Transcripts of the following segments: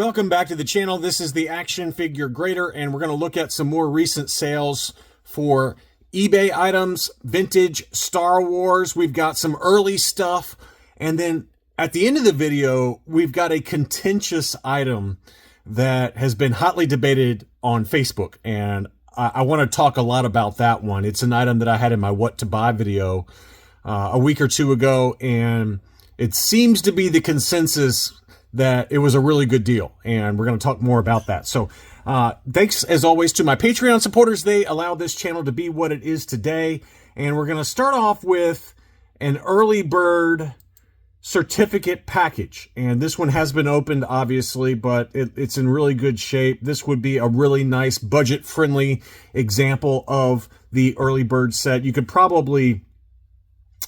Welcome back to the channel. This is the Action Figure Grader, and we're going to look at some more recent sales for eBay items, vintage Star Wars. We've got some early stuff, and then at the end of the video, we've got a contentious item that has been hotly debated on Facebook, and I want to talk a lot about that one. It's an item that I had in my What to Buy video a week or two ago, and it seems to be the consensus that it was a really good deal, and we're going to talk more about that. So thanks, as always, to my Patreon supporters. They allow this channel to be what it is today, and we're going to start off with an early bird certificate package, and this one has been opened, obviously, but it's in really good shape. This would be a really nice budget-friendly example of the early bird set. You could probably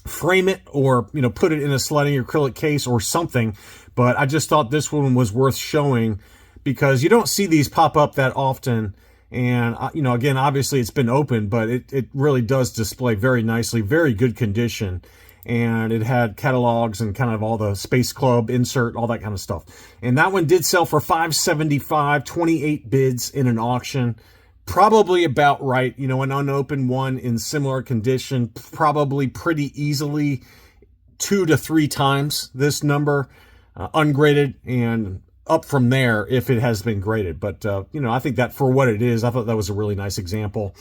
frame it or, you know, put it in a sliding acrylic case or something, but I just thought this one was worth showing because you don't see these pop up that often. And, you know, again, obviously it's been open, but it really does display very nicely, very good condition. And it had catalogs and kind of all the Space Club insert, all that kind of stuff. And that one did sell for $575, 28 bids in an auction. Probably about right. You know, an unopened one in similar condition, probably pretty easily 2 to 3 times this number, ungraded, and up from there if it has been graded. But, you know, I think that for what it is, I thought that was a really nice example.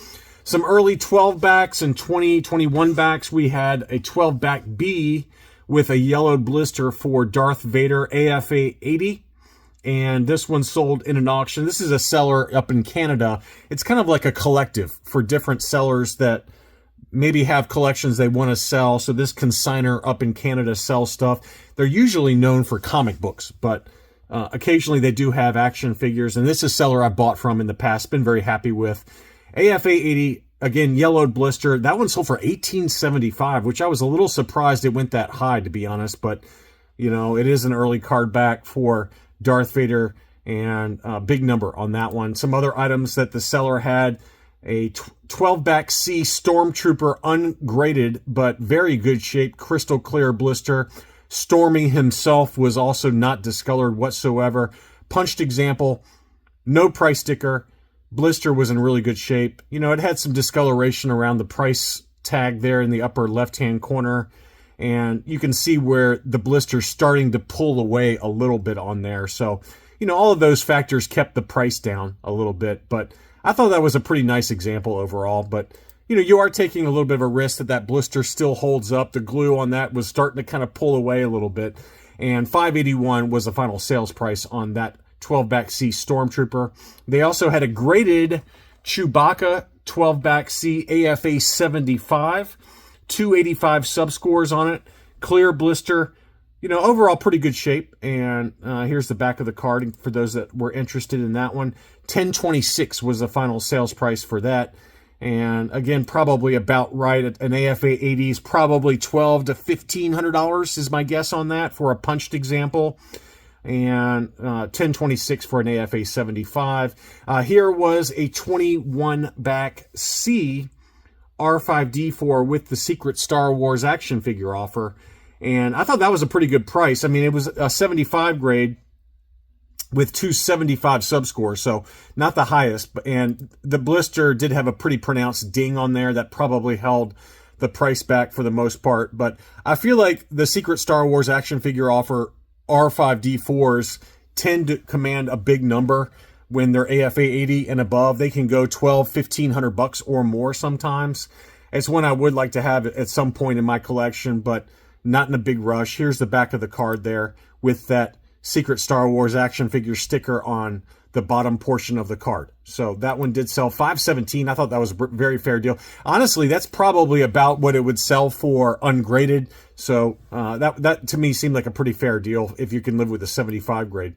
Some early 12 backs and 21 backs. We had a 12 back B with a yellowed blister for Darth Vader AFA-80. And this one sold in an auction. This is a seller up in Canada. It's kind of like a collective for different sellers that maybe have collections they want to sell. So this consignor up in Canada sells stuff. They're usually known for comic books, but occasionally they do have action figures. And this is a seller I bought from in the past. Been very happy with. AFA-80, again, yellowed blister. That one sold for $18.75, which I was a little surprised it went that high, to be honest. But, you know, it is an early card back for Darth Vader, and a big number on that one. Some other items that the seller had: a 12-back C Stormtrooper ungraded, but very good shape, crystal clear blister. Stormy himself was also not discolored whatsoever. Punched example, no price sticker. Blister was in really good shape. You know, it had some discoloration around the price tag there in the upper left-hand corner. And you can see where the blister's starting to pull away a little bit on there. So, you know, all of those factors kept the price down a little bit. But I thought that was a pretty nice example overall. But, you know, you are taking a little bit of a risk that that blister still holds up. The glue on that was starting to kind of pull away a little bit. And $581 was the final sales price on that 12-back C Stormtrooper. They also had a graded Chewbacca 12-back C AFA-75. 285 subscores on it, clear blister, you know, overall pretty good shape. And here's the back of the card for those that were interested in that one. $10.26 was the final sales price for that. And again, probably about right. An AFA-80 is probably $1,200 to $1,500 is my guess on that for a punched example. And $10.26 for an AFA-75. Here was a 21-back C R5D4 with the secret Star Wars action figure offer. And I thought that was a pretty good price. I mean, it was a 75 grade with 275 subscores, so not the highest. And the blister did have a pretty pronounced ding on there that probably held the price back for the most part. But I feel like the secret Star Wars action figure offer R5D4s tend to command a big number. When they're AFA-80 and above, they can go $1,200-$1,500 or more sometimes. It's one I would like to have at some point in my collection, but not in a big rush. Here's the back of the card there with that secret Star Wars action figure sticker on the bottom portion of the card. So that one did sell $517. I thought that was a very fair deal. Honestly, that's probably about what it would sell for ungraded. So that to me seemed like a pretty fair deal if you can live with a 75 grade.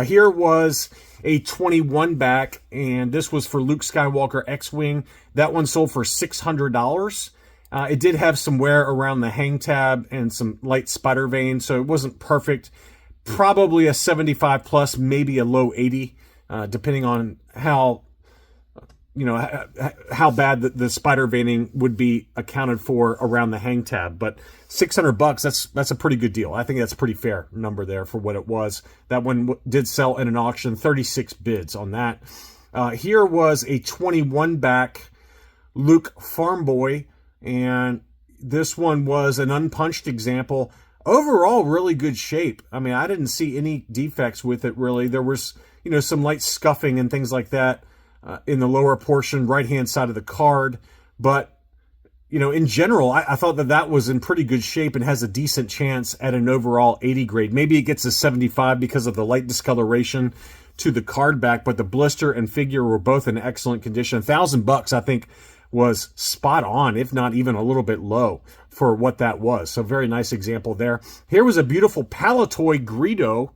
Here was a 21 back, and this was for Luke Skywalker X-Wing. That one sold for $600. It did have some wear around the hang tab and some light spider veins, so it wasn't perfect. Probably a 75 plus, maybe a low 80, depending on how how bad the spider veining would be accounted for around the hang tab. But $600, that's a pretty good deal. I think that's a pretty fair number there for what it was. That one did sell in an auction, 36 bids on that. Here was a 21 back Luke Farm Boy, and this one was an unpunched example. Overall, really good shape. I mean, I didn't see any defects with it, really. There was, some light scuffing and things like that in the lower portion, right-hand side of the card. But, in general, I thought that was in pretty good shape and has a decent chance at an overall 80 grade. Maybe it gets a 75 because of the light discoloration to the card back, but the blister and figure were both in excellent condition. $1,000, I think, was spot on, if not even a little bit low for what that was. So very nice example there. Here was a beautiful Palatoy Greedo.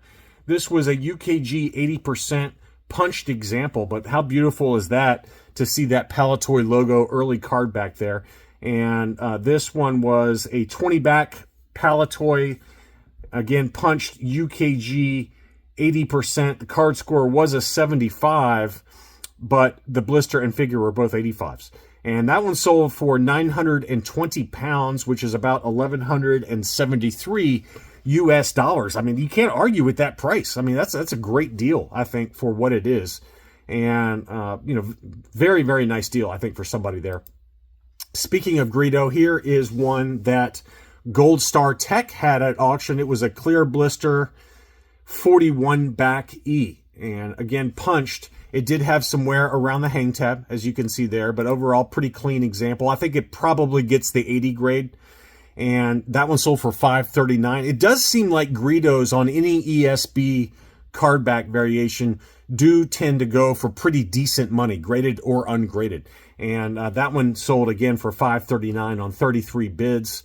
This was a UKG 80% punched example, but how beautiful is that to see that Palatoy logo early card back there. And this one was a 20 back Palatoy, again punched UKG 80%. The card score was a 75, but the blister and figure were both 85s. And that one sold for 920 pounds, which is about 1,173 US dollars. I mean, you can't argue with that price. I mean, that's a great deal, I think, for what it is. And, very, very nice deal, I think, for somebody there. Speaking of Greedo, here is one that Gold Star Tech had at auction. It was a clear blister 41 back E. And again, punched. It did have some wear around the hang tab, as you can see there, but overall, pretty clean example. I think it probably gets the 80 grade, and that one sold for $539. It does seem like Greedos on any ESB card back variation do tend to go for pretty decent money, graded or ungraded. And that one sold again for $539 on 33 bids.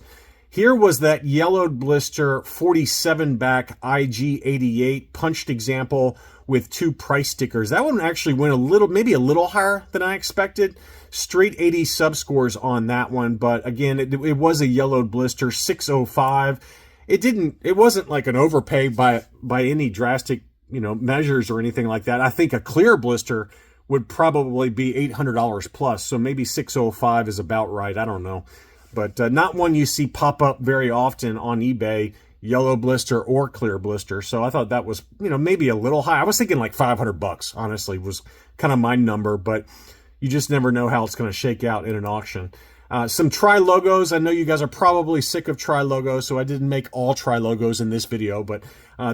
Here was that yellowed blister 47 back IG-88 punched example with 2 price stickers. That one actually went maybe a little higher than I expected. Straight 80 subscores on that one, but again, it was a yellowed blister 605. It wasn't like an overpay by any drastic, measures or anything like that. I think a clear blister would probably be $800 plus, so maybe 605 is about right. I don't know. But not one you see pop up very often on eBay, yellow blister or clear blister. So I thought that was, maybe a little high. I was thinking like $500, honestly, was kind of my number, but you just never know how it's going to shake out in an auction. Some tri-logos. I know you guys are probably sick of tri-logos, so I didn't make all tri-logos in this video, but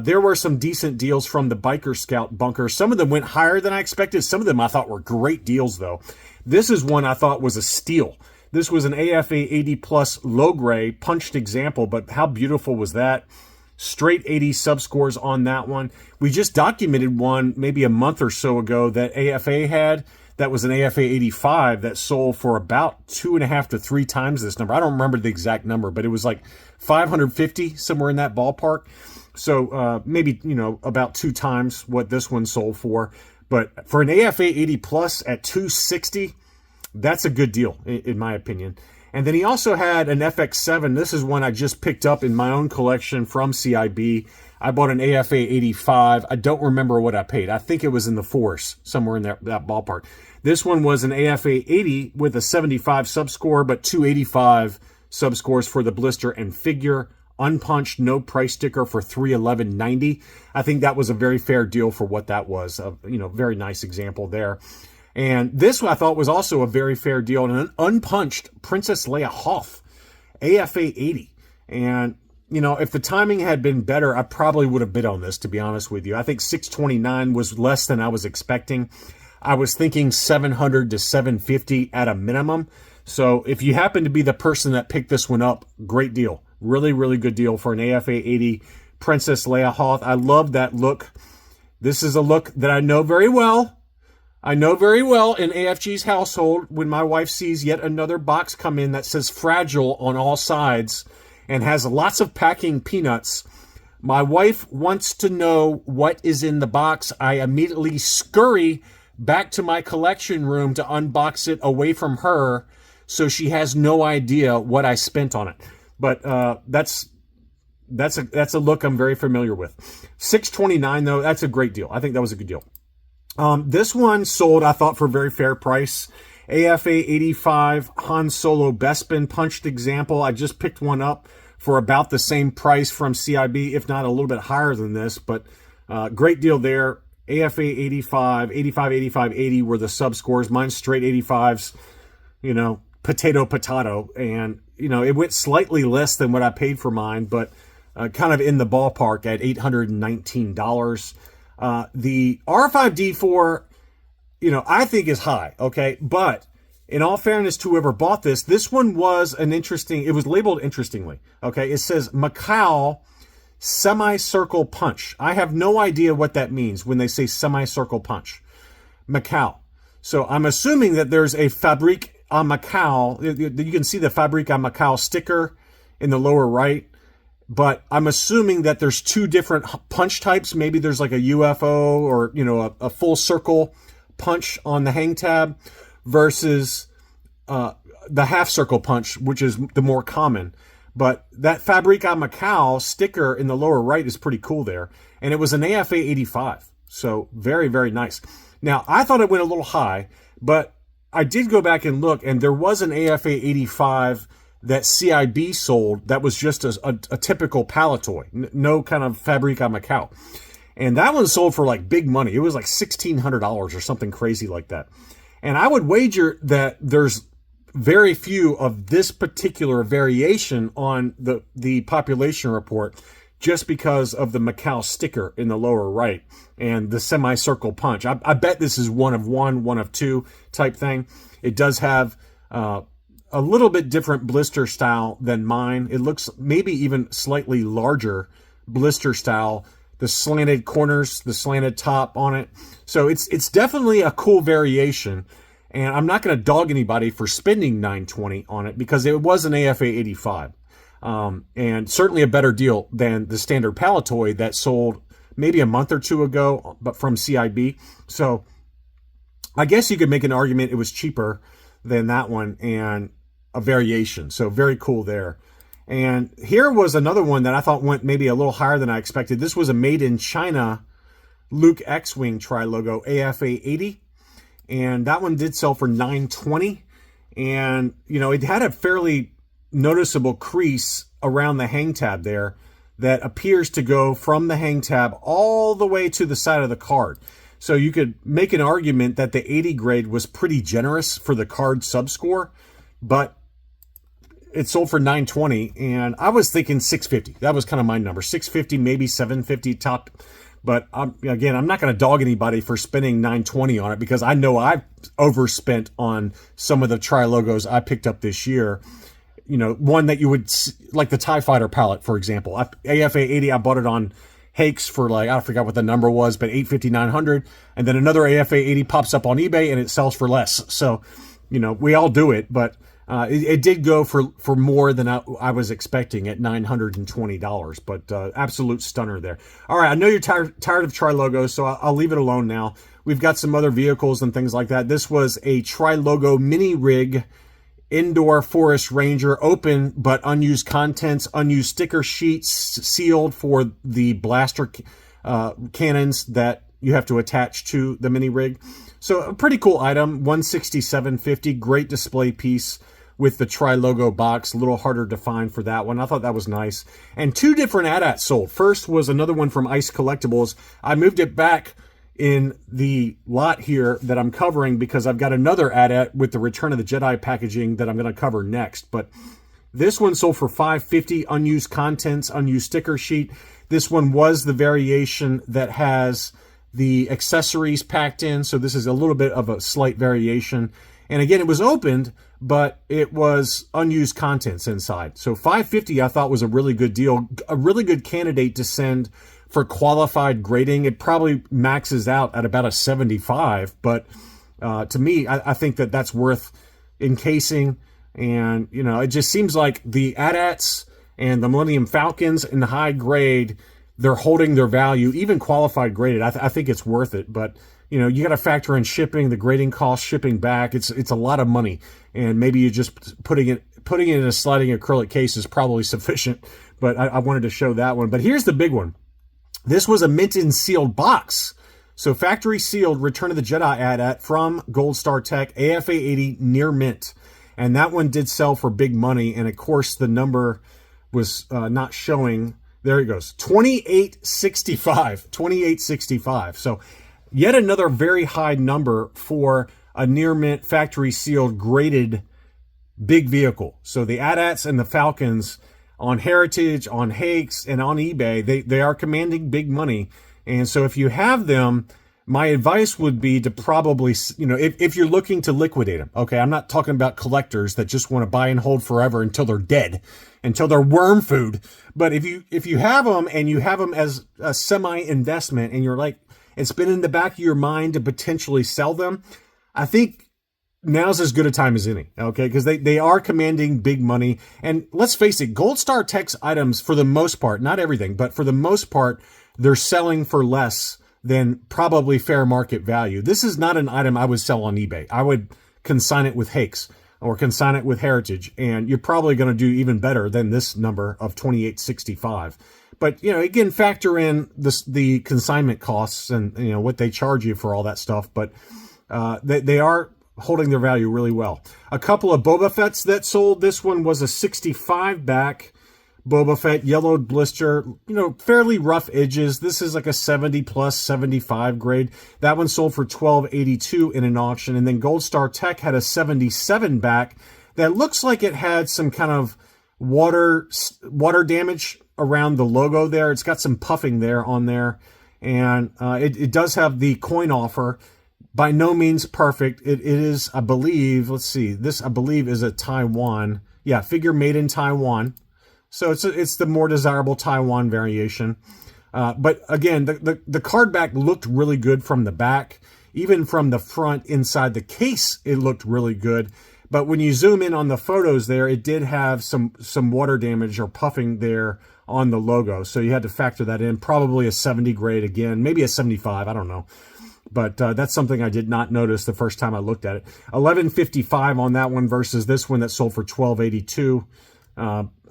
there were some decent deals from the Biker Scout bunker. Some of them went higher than I expected. Some of them I thought were great deals, though. This is one I thought was a steal. This was an AFA 80 plus Logray punched example, but how beautiful was that? Straight 80 subscores on that one. We just documented one maybe a month or so ago that AFA had. That was an AFA 85 that sold for about 2.5 to 3 times this number. I don't remember the exact number, but it was like 550, somewhere in that ballpark. So maybe, about 2 times what this one sold for. But for an AFA 80 plus at 260, that's a good deal, in my opinion. And then he also had an FX-7. This is one I just picked up in my own collection from CIB. I bought an AFA 85. I don't remember what I paid. I think it was in the fours, somewhere in that ballpark. This one was an AFA 80 with a 75 subscore, but 285 subscores for the blister and figure. Unpunched, no price sticker for $311.90. I think that was a very fair deal for what that was. Very nice example there. And this I thought was also a very fair deal. An unpunched Princess Leia Hoth, AFA 80. And, if the timing had been better, I probably would have bid on this, to be honest with you. I think $629 was less than I was expecting. I was thinking $700 to $750 at a minimum. So if you happen to be the person that picked this one up, great deal. Really, really good deal for an AFA 80 Princess Leia Hoth. I love that look. This is a look that I know very well. I know very well in AFG's household when my wife sees yet another box come in that says fragile on all sides and has lots of packing peanuts. My wife wants to know what is in the box. I immediately scurry back to my collection room to unbox it away from her so she has no idea what I spent on it. But that's a look I'm very familiar with. $629 though, that's a great deal. I think that was a good deal. This one sold, I thought, for a very fair price. AFA 85 Han Solo Bespin punched example. I just picked one up for about the same price from CIB, if not a little bit higher than this, but great deal there. AFA 85, 85, 85, 80 were the sub scores. Mine's straight 85s, you know, potato. And, you know, it went slightly less than what I paid for mine, but kind of in the ballpark at $819. The R5D4, you know, I think is high, okay? But in all fairness to whoever bought this, this one was it was labeled interestingly, okay? It says Macau semicircle punch. I have no idea what that means when they say semicircle punch. Macau. So I'm assuming that there's a Fabrique à Macau. You can see the Fabrique à Macau sticker in the lower right. But I'm assuming that there's two different punch types. Maybe there's like a UFO or, you know, a full circle punch on the hang tab versus the half circle punch, which is the more common. But that Fabrique à Macau sticker in the lower right is pretty cool there. And it was an AFA 85. So very, very nice. Now, I thought it went a little high, but I did go back and look, and there was an AFA 85 that CIB sold that was just a typical pallet toy. No kind of Fabrique à Macau. And that one sold for like big money. It was like $1,600 or something crazy like that. And I would wager that there's very few of this particular variation on the population report just because of the Macau sticker in the lower right and the semicircle punch. I bet this is one of two type thing. It does have a little bit different blister style than mine. It looks maybe even slightly larger blister style. The slanted corners, the slanted top on it. So it's definitely a cool variation. And I'm not going to dog anybody for spending $920 on it because it was an AFA 85. And certainly a better deal than the standard pallet toy that sold maybe a month or two ago, but from CIB. So I guess you could make an argument it was cheaper than that one and a variation. So very cool there. And here was another one that I thought went maybe a little higher than I expected. This was a made in China Luke X-Wing tri-logo AFA 80. And that one did sell for $920. And, you know, it had a fairly noticeable crease around the hang tab there that appears to go from the hang tab all the way to the side of the card. So you could make an argument that the 80 grade was pretty generous for the card subscore, but it sold for $920, and I was thinking $650. That was kind of my number. $650, maybe $750 top. But again, I'm not going to dog anybody for spending $920 on it because I know I've overspent on some of the tri-logos I picked up this year. You know, one that you would, like the TIE Fighter palette, for example. AFA 80, I bought it on Hakes for like, I forgot what the number was, but $850, $900. And then another AFA 80 pops up on eBay and it sells for less. So, you know, we all do it, but it did go for more than I was expecting at $920, but absolute stunner there. All right, I know you're tired of tri-logos, so I'll leave it alone now. We've got some other vehicles and things like that. This was a tri-logo mini rig indoor forest ranger, open but unused contents, unused sticker sheets, sealed for the blaster cannons that you have to attach to the mini rig. So a pretty cool item, $167.50, great display piece with the tri-logo box, a little harder to find for that one. I thought that was nice. And two different AT-ATs sold. First was another one from Ice Collectibles. I moved it back in the lot here that I'm covering because I've got another AT-AT with the Return of the Jedi packaging that I'm going to cover next. But this one sold for $550, unused contents, unused sticker sheet. This one was the variation that has the accessories packed in, so this is a little bit of a slight variation. And again, it was opened, but it was unused contents inside. So $550 I thought was a really good deal, a really good candidate to send for qualified grading. It probably maxes out at about a 75, but to me, I think that that's worth encasing. And, you know, it just seems like the AT-ATs and the Millennium Falcons in the high grade, they're holding their value, even qualified graded. I think it's worth it, but you know, you got to factor in shipping, the grading cost, shipping back. It's a lot of money, and maybe you just putting it in a sliding acrylic case is probably sufficient. But I wanted to show that one. But here's the big one. This was a mint and sealed box So factory sealed Return of the Jedi AT-AT from Gold Star Tech, AFA-80 near mint. And that one did sell for big money. And of course, the number was not showing. There it goes, 2865, 2865. So yet another very high number for a near mint factory sealed graded big vehicle. So the AT-ATs and the Falcons on Heritage, on Hakes, and on eBay, they are commanding big money. And so if you have them, my advice would be to probably, you know, if you're looking to liquidate them, okay, I'm not talking about collectors that just want to buy and hold forever until they're dead, until they're worm food. But if you have them and you have them as a semi-investment and you're like, it's been in the back of your mind to potentially sell them, I think now's as good a time as any, okay? Because they are commanding big money. And let's face it, Gold Star Tech's items, for the most part, not everything, but for the most part, they're selling for less than probably fair market value. This is not an item I would sell on eBay. I would consign it with Hakes or consign it with Heritage, and you're probably going to do even better than this number of 2865. But, you know, again, factor in the consignment costs and, you know, what they charge you for all that stuff. But they are holding their value really well. A couple of Boba Fetts that sold. This one was a 65 back Boba Fett, yellowed blister, you know, fairly rough edges. This is like a 70 plus 75 grade. That one sold for $12.82 in an auction. And then Gold Star Tech had a 77 back that looks like it had some kind of water damage around the logo there. It's got some puffing there on there. And it does have the coin offer. By no means perfect. It is, I believe, let's see, this I believe is a Taiwan. Yeah, figure made in Taiwan. So it's the more desirable Taiwan variation. But again, the card back looked really good from the back. Even from the front inside the case, it looked really good. But when you zoom in on the photos there, it did have some water damage or puffing there on the logo. So you had to factor that in. Probably a 70 grade again, maybe a 75, I don't know. But that's something I did not notice the first time I looked at it. $11.55 on that one versus this one that sold for $12.82.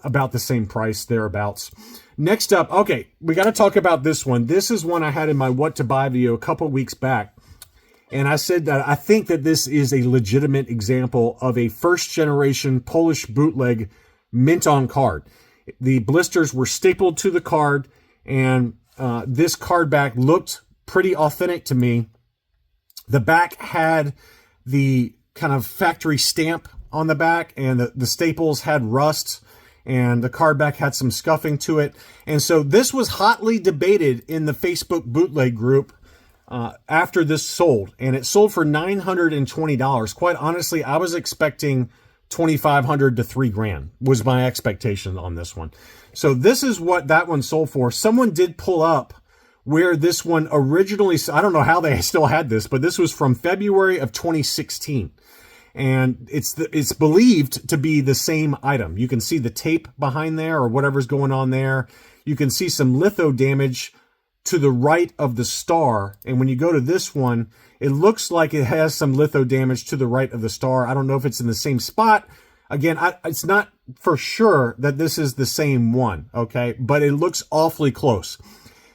About the same price, thereabouts. Next up, okay, we got to talk about this one. This is one I had in my What to Buy video a couple weeks back. And I said that I think that this is a legitimate example of a first-generation Polish bootleg mint-on card. The blisters were stapled to the card, and this card back looked pretty authentic to me. The back had the kind of factory stamp on the back, and the staples had rust, and the card back had some scuffing to it. And so this was hotly debated in the Facebook bootleg group after this sold, and it sold for $920. Quite honestly, I was expecting $2,500 to $3,000 was my expectation on this one. So this is what that one sold for. Someone did pull up where this one originally, I don't know how they still had this, but this was from February of 2016. And it's believed to be the same item. You can see the tape behind there or whatever's going on there. You can see some litho damage to the right of the star. And when you go to this one, it looks like it has some litho damage to the right of the star. I don't know if it's in the same spot. Again, it's not for sure that this is the same one, okay? But it looks awfully close.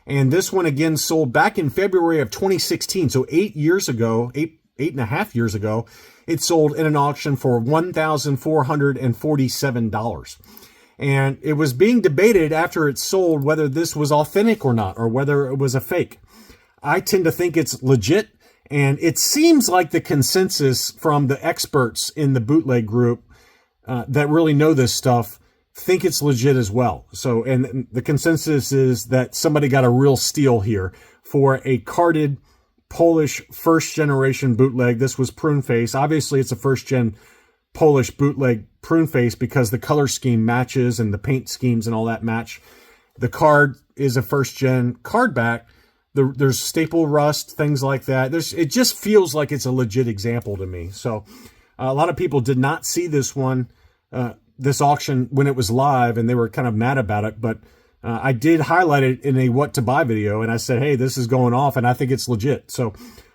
And this one, again, sold back in February of 2016. So 8 years ago, eight and a half years ago, it sold in an auction for $1,447. And it was being debated after it sold whether this was authentic or not, or whether it was a fake. I tend to think it's legit. And it seems like the consensus from the experts in the bootleg group that really know this stuff think it's legit as well. So, and the consensus is that somebody got a real steal here for a carded Polish first-generation bootleg. This was prune face. Obviously, it's a first-gen Polish bootleg prune face because the color scheme matches and the paint schemes and all that match. The card is a first-gen card back. There's staple rust, things like that. It just feels like it's a legit example to me. So a lot of people did not see this one, this auction when it was live, and they were kind of mad about it. But I did highlight it in a what to buy video, and I said, hey, this is going off, and I think it's legit. So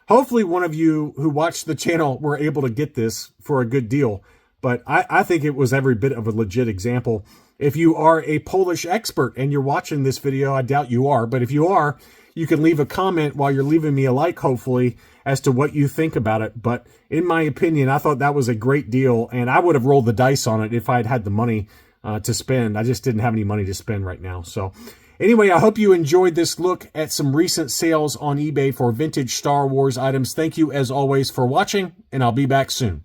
hopefully one of you who watched the channel were able to get this for a good deal. But I think it was every bit of a legit example. If you are a Polish expert and you're watching this video, I doubt you are, but if you are, you can leave a comment while you're leaving me a like, hopefully, as to what you think about it. But in my opinion, I thought that was a great deal, and I would have rolled the dice on it if I had had the money to spend. I just didn't have any money to spend right now. So anyway, I hope you enjoyed this look at some recent sales on eBay for vintage Star Wars items. Thank you, as always, for watching, and I'll be back soon.